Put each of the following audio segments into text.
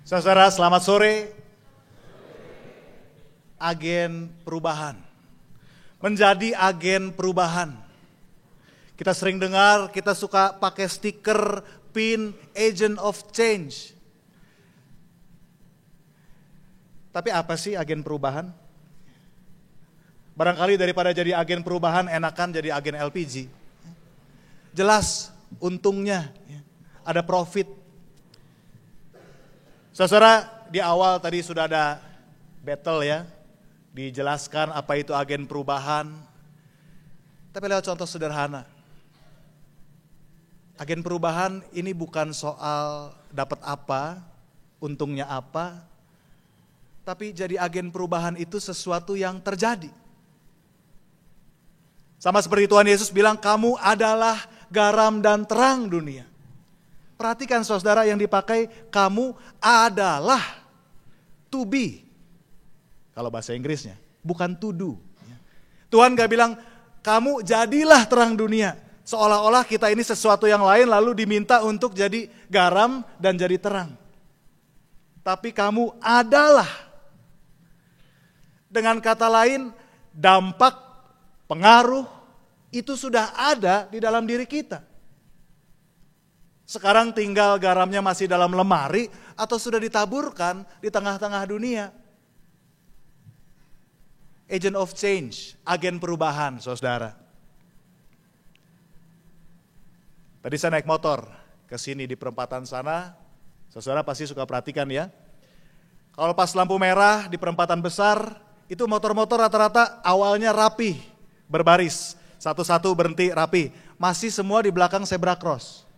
Saudara, selamat sore. Agen perubahan. Menjadi agen perubahan. Kita sering dengar, kita suka pakai stiker, pin, agent of change. Tapi apa sih agen perubahan? Barangkali daripada jadi agen perubahan, enakan jadi agen LPG. Jelas untungnya, ada profit. Saudara, di awal tadi sudah ada battle ya, dijelaskan apa itu agen perubahan. Tapi lewat contoh sederhana. Agen perubahan ini bukan soal dapat apa, untungnya apa, tapi jadi agen perubahan itu sesuatu yang terjadi. Sama seperti Tuhan Yesus bilang, kamu adalah garam dan terang dunia. Perhatikan saudara yang dipakai, kamu adalah, to be. Kalau bahasa Inggrisnya, bukan to do. Tuhan gak bilang, kamu jadilah terang dunia. Seolah-olah kita ini sesuatu yang lain lalu diminta untuk jadi garam dan jadi terang. Tapi kamu adalah. Dengan kata lain, dampak, pengaruh, itu sudah ada di dalam diri kita. Sekarang tinggal garamnya masih dalam lemari atau sudah ditaburkan di tengah-tengah dunia. Agent of change, agen perubahan, saudara. Tadi saya naik motor ke sini di perempatan sana, saudara pasti suka perhatikan ya. Kalau pas lampu merah di perempatan besar, itu motor-motor rata-rata awalnya rapi, berbaris, satu-satu berhenti rapi. Masih semua di belakang zebra cross.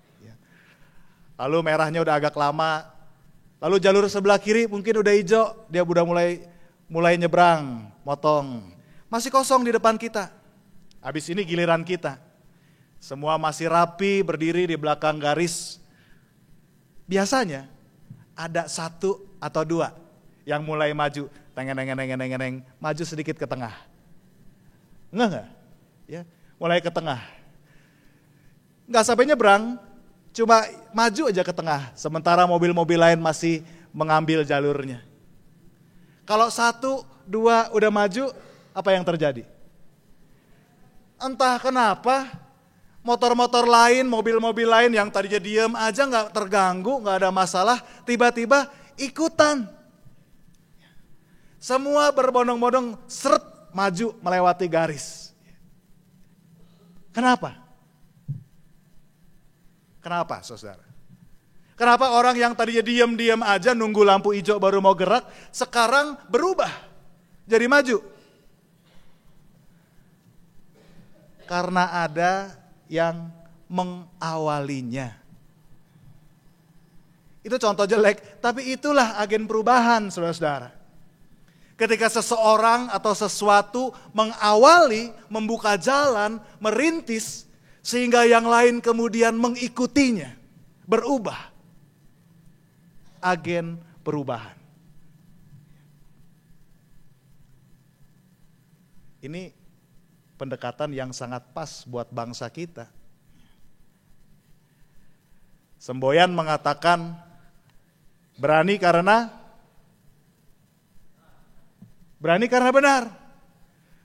Lalu merahnya udah agak lama, lalu jalur sebelah kiri mungkin udah hijau, dia udah mulai nyebrang, motong. Masih kosong di depan kita, habis ini giliran kita. Semua masih rapi, berdiri di belakang garis. Biasanya ada satu atau dua yang mulai maju, teng-teng-teng-teng, maju sedikit ke tengah. Enggak? Ya, mulai ke tengah. Enggak sampai nyebrang, cuma maju aja ke tengah, sementara mobil-mobil lain masih mengambil jalurnya. Kalau satu, dua udah maju, apa yang terjadi? Entah kenapa, motor-motor lain, mobil-mobil lain yang tadinya diem aja gak terganggu, gak ada masalah, tiba-tiba ikutan. Semua berbondong-bondong, seret, maju melewati garis. Kenapa? Kenapa saudara? Kenapa orang yang tadinya diam-diam aja nunggu lampu hijau baru mau gerak, sekarang berubah jadi maju? Karena ada yang mengawalinya. Itu contoh jelek, tapi itulah agen perubahan saudara-saudara. Ketika seseorang atau sesuatu mengawali, membuka jalan, merintis, sehingga yang lain kemudian mengikutinya, berubah. Agen perubahan. Ini pendekatan yang sangat pas buat bangsa kita. Semboyan mengatakan, berani karena benar.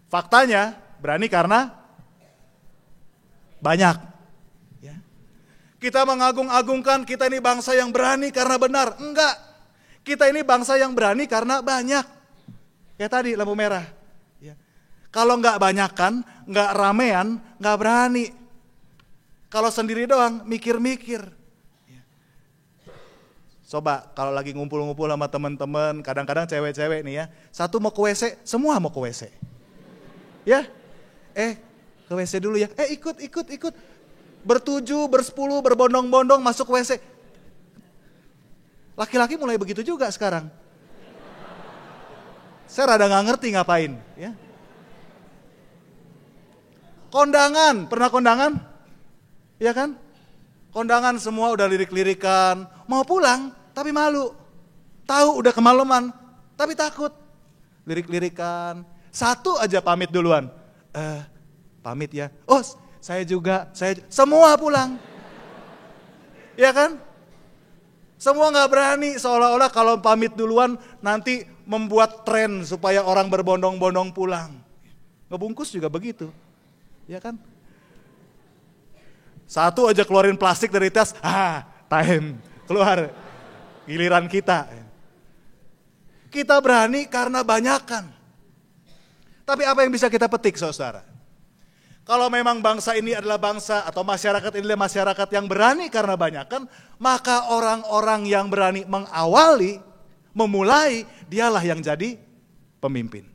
Faktanya, berani karena banyak. Ya. Kita mengagung-agungkan kita ini bangsa yang berani karena benar. Enggak. Kita ini bangsa yang berani karena banyak. Kayak tadi lampu merah. Ya. Kalau enggak banyakan, enggak ramean, enggak berani. Kalau sendiri doang, mikir-mikir. Ya. Coba kalau lagi ngumpul-ngumpul sama teman-teman, kadang-kadang cewek-cewek nih ya. Satu mau ke WC, semua mau ke WC. Ya. Ke WC dulu ya, ikut. Bertujuh, bersepuluh, berbondong-bondong masuk WC. Laki-laki mulai begitu juga sekarang. Saya rada gak ngerti ngapain. Ya. Kondangan, pernah kondangan? Iya kan? Kondangan semua udah lirik-lirikan, mau pulang tapi malu. Tahu udah kemalaman, tapi takut. Lirik-lirikan, satu aja pamit duluan. Pamit ya. Oh, saya juga, semua pulang. Ya kan? Semua nggak berani, seolah-olah kalau pamit duluan nanti membuat tren supaya orang berbondong-bondong pulang. Ngebungkus juga begitu, ya kan? Satu aja keluarin plastik dari tas, time, keluar. Giliran kita. Kita berani karena banyakan. Tapi apa yang bisa kita petik, saudara? Kalau memang bangsa ini adalah bangsa atau masyarakat ini adalah masyarakat yang berani karena banyakan, maka orang-orang yang berani mengawali, memulai, dialah yang jadi pemimpin.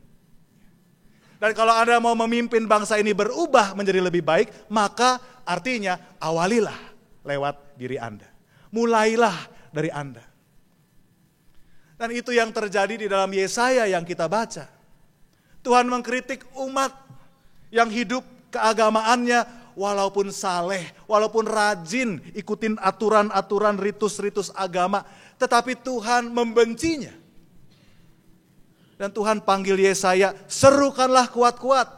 Dan kalau Anda mau memimpin bangsa ini berubah menjadi lebih baik, maka artinya awalilah lewat diri Anda. Mulailah dari Anda. Dan itu yang terjadi di dalam Yesaya yang kita baca. Tuhan mengkritik umat yang hidup keagamaannya walaupun saleh, walaupun rajin ikutin aturan-aturan ritus-ritus agama, tetapi Tuhan membencinya. Dan Tuhan panggil Yesaya, serukanlah kuat-kuat.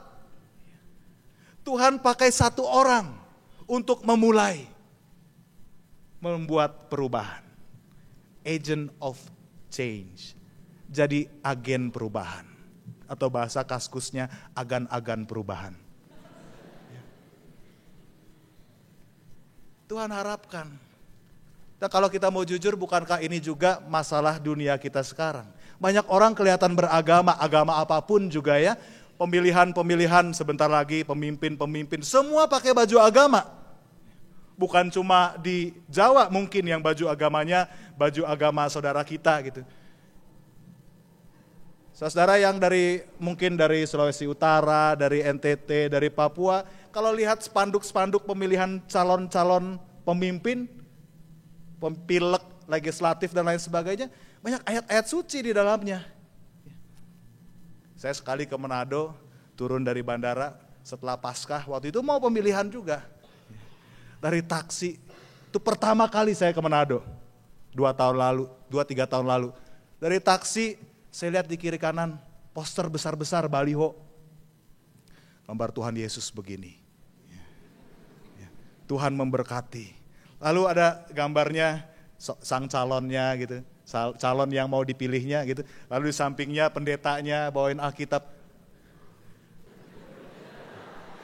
Tuhan pakai satu orang untuk memulai, membuat perubahan. Agent of change. Jadi agen perubahan. Atau bahasa kaskusnya agan-agan perubahan. Tuhan harapkan. Dan kalau kita mau jujur, bukankah ini juga masalah dunia kita sekarang? Banyak orang kelihatan beragama, agama apapun juga ya. Pemilihan-pemilihan sebentar lagi, pemimpin-pemimpin, semua pakai baju agama. Bukan cuma di Jawa mungkin yang baju agamanya, baju agama saudara kita gitu. Saudara yang mungkin dari Sulawesi Utara, dari NTT, dari Papua, kalau lihat spanduk-spanduk pemilihan calon-calon pemimpin, pilek, legislatif dan lain sebagainya, banyak ayat-ayat suci di dalamnya. Saya sekali ke Manado, turun dari bandara setelah Paskah, waktu itu mau pemilihan juga. Dari taksi, itu pertama kali saya ke Manado, 2-3 tahun lalu. Dari taksi, saya lihat di kiri kanan, poster besar-besar, baliho. Gambar Tuhan Yesus begini. Tuhan memberkati. Lalu ada gambarnya sang calonnya gitu, calon yang mau dipilihnya gitu. Lalu di sampingnya pendetanya bawain Alkitab.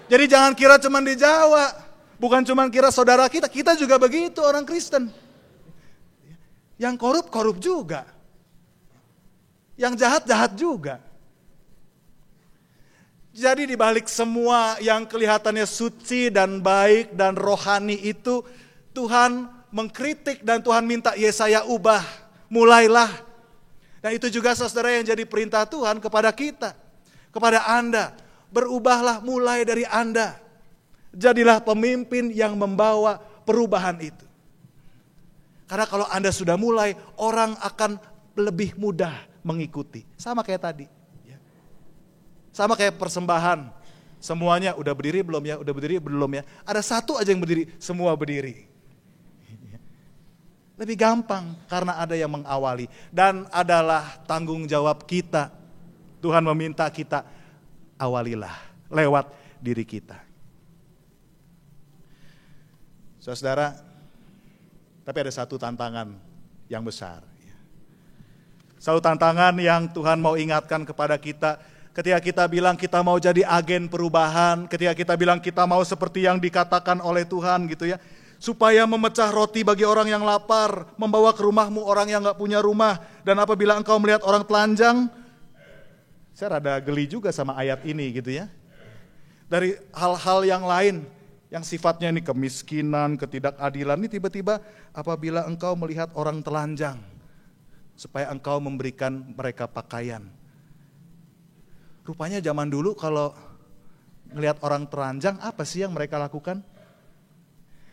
Jadi jangan kira cuma di Jawa, bukan cuma kira saudara kita juga begitu orang Kristen. Yang korup juga. Yang jahat juga. Jadi dibalik semua yang kelihatannya suci dan baik dan rohani itu, Tuhan mengkritik dan Tuhan minta Yesaya ubah, mulailah. Dan itu juga saudara yang jadi perintah Tuhan kepada kita, kepada Anda, berubahlah mulai dari Anda. Jadilah pemimpin yang membawa perubahan itu. Karena kalau Anda sudah mulai, orang akan lebih mudah mengikuti. Sama kayak tadi. Sama kayak persembahan. Semuanya udah berdiri belum ya? Udah berdiri belum ya? Ada satu aja yang berdiri, semua berdiri. Lebih gampang karena ada yang mengawali. Dan adalah tanggung jawab kita. Tuhan meminta kita, awalilah lewat diri kita. Saudara, tapi ada satu tantangan yang besar. Satu tantangan yang Tuhan mau ingatkan kepada kita. Ketika kita bilang kita mau jadi agen perubahan, ketika kita bilang kita mau seperti yang dikatakan oleh Tuhan gitu ya, supaya memecah roti bagi orang yang lapar, membawa ke rumahmu orang yang gak punya rumah, dan apabila engkau melihat orang telanjang, saya rada geli juga sama ayat ini gitu ya. Dari hal-hal yang lain, yang sifatnya ini kemiskinan, ketidakadilan, ini tiba-tiba apabila engkau melihat orang telanjang, supaya engkau memberikan mereka pakaian. Rupanya zaman dulu kalau ngelihat orang telanjang, apa sih yang mereka lakukan?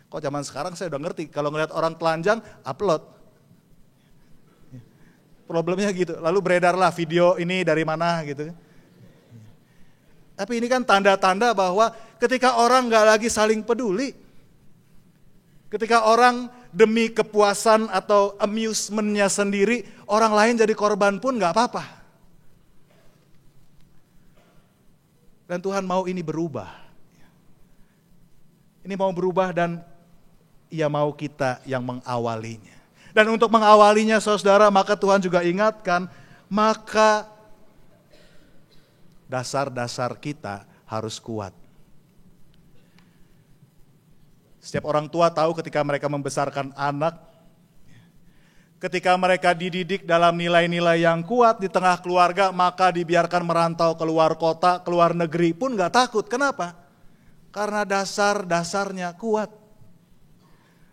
Kok zaman sekarang saya udah ngerti, kalau ngelihat orang telanjang, upload. Problemnya gitu, lalu beredarlah video ini dari mana gitu. Tapi ini kan tanda-tanda bahwa ketika orang gak lagi saling peduli, ketika orang demi kepuasan atau amusement-nya sendiri, orang lain jadi korban pun gak apa-apa. Dan Tuhan mau ini berubah. Ini mau berubah dan Ia mau kita yang mengawalinya. Dan untuk mengawalinya saudara, maka Tuhan juga ingatkan, maka dasar-dasar kita harus kuat. Setiap orang tua tahu ketika mereka membesarkan anak, ketika mereka dididik dalam nilai-nilai yang kuat di tengah keluarga, maka dibiarkan merantau keluar kota, keluar negeri pun gak takut. Kenapa? Karena dasar-dasarnya kuat.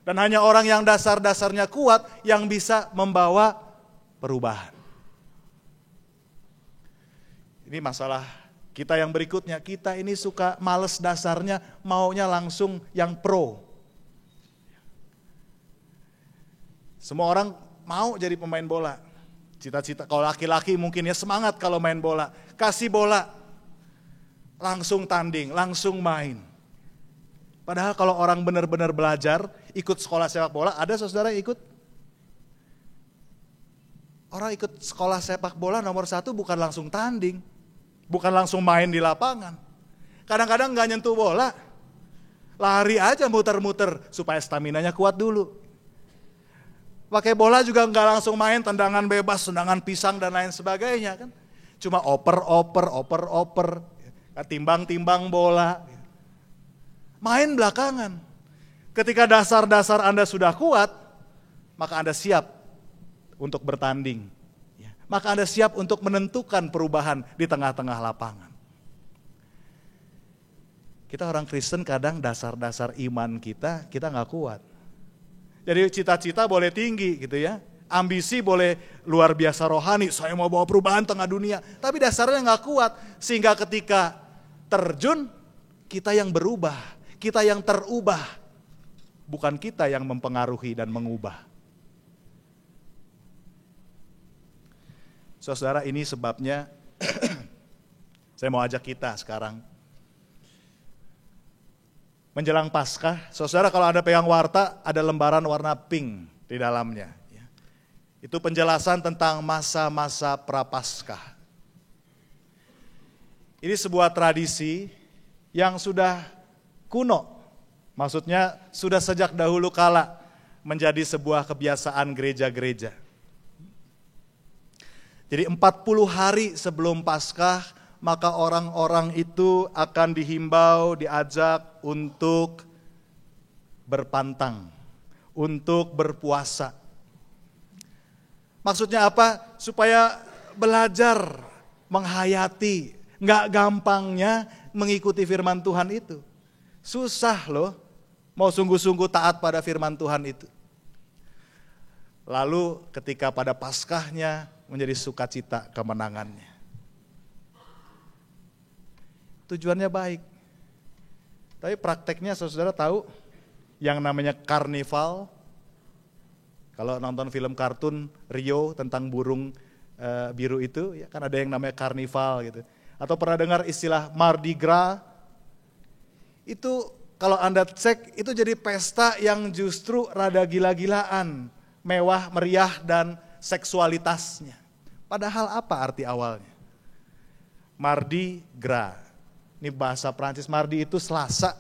Dan hanya orang yang dasar-dasarnya kuat yang bisa membawa perubahan. Ini masalah kita yang berikutnya. Kita ini suka males dasarnya, maunya langsung yang pro. Semua orang mau jadi pemain bola. Cita-cita, kalau laki-laki mungkin ya semangat kalau main bola. Kasih bola, langsung tanding, langsung main. Padahal kalau orang benar-benar belajar, ikut sekolah sepak bola, ada saudara yang ikut? Orang ikut sekolah sepak bola nomor 1 bukan langsung tanding, bukan langsung main di lapangan. Kadang-kadang gak nyentuh bola, lari aja muter-muter supaya staminanya kuat dulu. Pakai bola juga gak langsung main, tendangan bebas, tendangan pisang dan lain sebagainya kan. Cuma oper, timbang-timbang bola. Main belakangan. Ketika dasar-dasar Anda sudah kuat, maka Anda siap untuk bertanding. Maka Anda siap untuk menentukan perubahan di tengah-tengah lapangan. Kita orang Kristen kadang dasar-dasar iman kita gak kuat. Jadi cita-cita boleh tinggi gitu ya. Ambisi boleh luar biasa rohani, saya mau bawa perubahan tengah dunia. Tapi dasarnya gak kuat, sehingga ketika terjun, kita yang berubah. Kita yang terubah, bukan kita yang mempengaruhi dan mengubah. Saudara, ini sebabnya saya mau ajak kita sekarang. Menjelang Paskah, saudara kalau Anda pegang warta, ada lembaran warna pink di dalamnya. Itu penjelasan tentang masa-masa Prapaskah. Ini sebuah tradisi yang sudah kuno, maksudnya sudah sejak dahulu kala menjadi sebuah kebiasaan gereja-gereja. Jadi 40 hari sebelum Paskah, maka orang-orang itu akan dihimbau, diajak untuk berpantang, untuk berpuasa. Maksudnya apa? Supaya belajar menghayati, gak gampangnya mengikuti firman Tuhan itu. Susah loh, mau sungguh-sungguh taat pada firman Tuhan itu. Lalu ketika pada Paskahnya menjadi sukacita kemenangannya. Tujuannya baik. Tapi prakteknya saudara tahu yang namanya karnival. Kalau nonton film kartun Rio tentang burung biru itu, ya kan ada yang namanya karnival gitu. Atau pernah dengar istilah Mardi Gras? Itu kalau Anda cek, itu jadi pesta yang justru rada gila-gilaan, mewah, meriah, dan seksualitasnya. Padahal apa arti awalnya? Mardi Gras, ini bahasa Prancis, Mardi itu Selasa,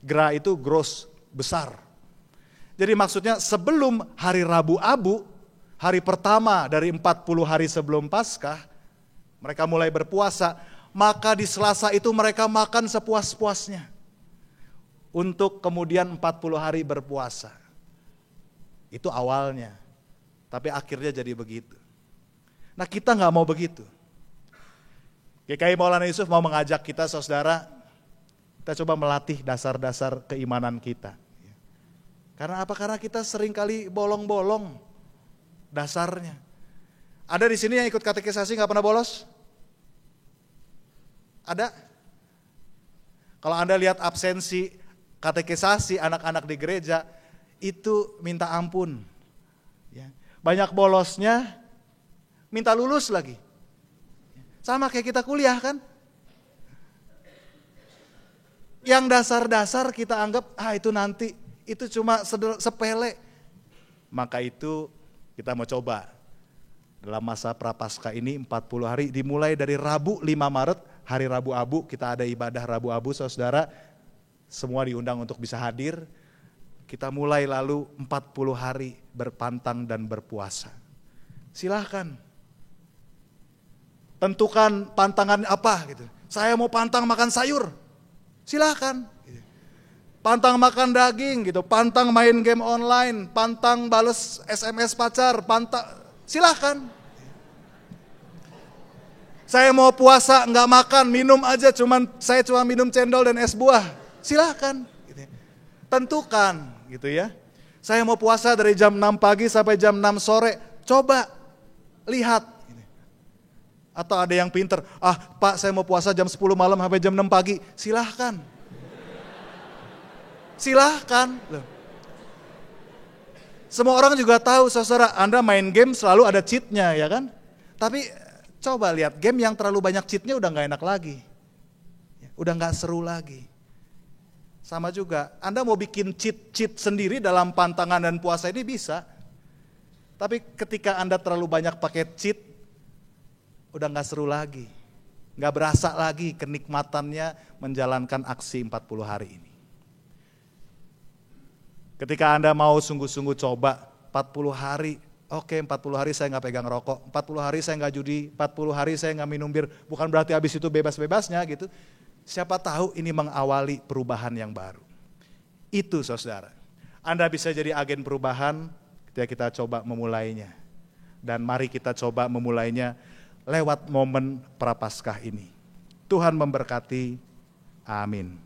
Gras itu gros, besar. Jadi maksudnya sebelum hari Rabu Abu, hari pertama dari 40 hari sebelum Paskah, mereka mulai berpuasa, maka di Selasa itu mereka makan sepuas-puasnya. Untuk kemudian 40 hari berpuasa. Itu awalnya. Tapi akhirnya jadi begitu. Nah kita gak mau begitu. GKI Maulana Yusuf mau mengajak kita saudara, kita coba melatih dasar-dasar keimanan kita. Karena apa? Karena kita seringkali bolong-bolong dasarnya. Ada di sini yang ikut katekisasi gak pernah bolos? Ada? Kalau Anda lihat absensi katekisasi anak-anak di gereja, itu minta ampun. Banyak bolosnya, minta lulus lagi. Sama kayak kita kuliah kan. Yang dasar-dasar kita anggap, itu nanti, itu cuma sepele. Maka itu kita mau coba. Dalam masa Prapaskah ini 40 hari, dimulai dari Rabu 5 Maret, hari Rabu Abu, kita ada ibadah Rabu Abu saudara. Semua diundang untuk bisa hadir. kita mulai lalu 40 hari berpantang dan berpuasa. Silahkan. Tentukan pantangan apa gitu. Saya mau pantang makan sayur. Silahkan. Pantang makan daging gitu, pantang main game online, pantang bales SMS pacar, silahkan. Saya mau puasa nggak makan, minum aja, saya cuma minum cendol dan es buah. Silahkan. Tentukan gitu ya. Saya mau puasa dari jam 6 pagi sampai jam 6 sore. Coba lihat. Atau ada yang pinter, Pak saya mau puasa jam 10 malam sampai jam 6 pagi. Silahkan. Silahkan. Semua orang juga tahu saudara, Anda main game selalu ada cheatnya ya kan. Tapi coba lihat, game yang terlalu banyak cheatnya udah gak enak lagi. Udah gak seru lagi. Sama juga, Anda mau bikin cheat sendiri dalam pantangan dan puasa ini bisa. Tapi ketika Anda terlalu banyak pakai cheat, udah gak seru lagi. Gak berasa lagi kenikmatannya menjalankan aksi 40 hari ini. Ketika Anda mau sungguh-sungguh coba 40 hari, oke 40 hari saya gak pegang rokok, 40 hari saya gak judi, 40 hari saya gak minum bir, bukan berarti habis itu bebas-bebasnya gitu. Siapa tahu ini mengawali perubahan yang baru. Itu saudara. Anda bisa jadi agen perubahan ketika kita coba memulainya. Dan mari kita coba memulainya lewat momen Prapaskah ini. Tuhan memberkati. Amin.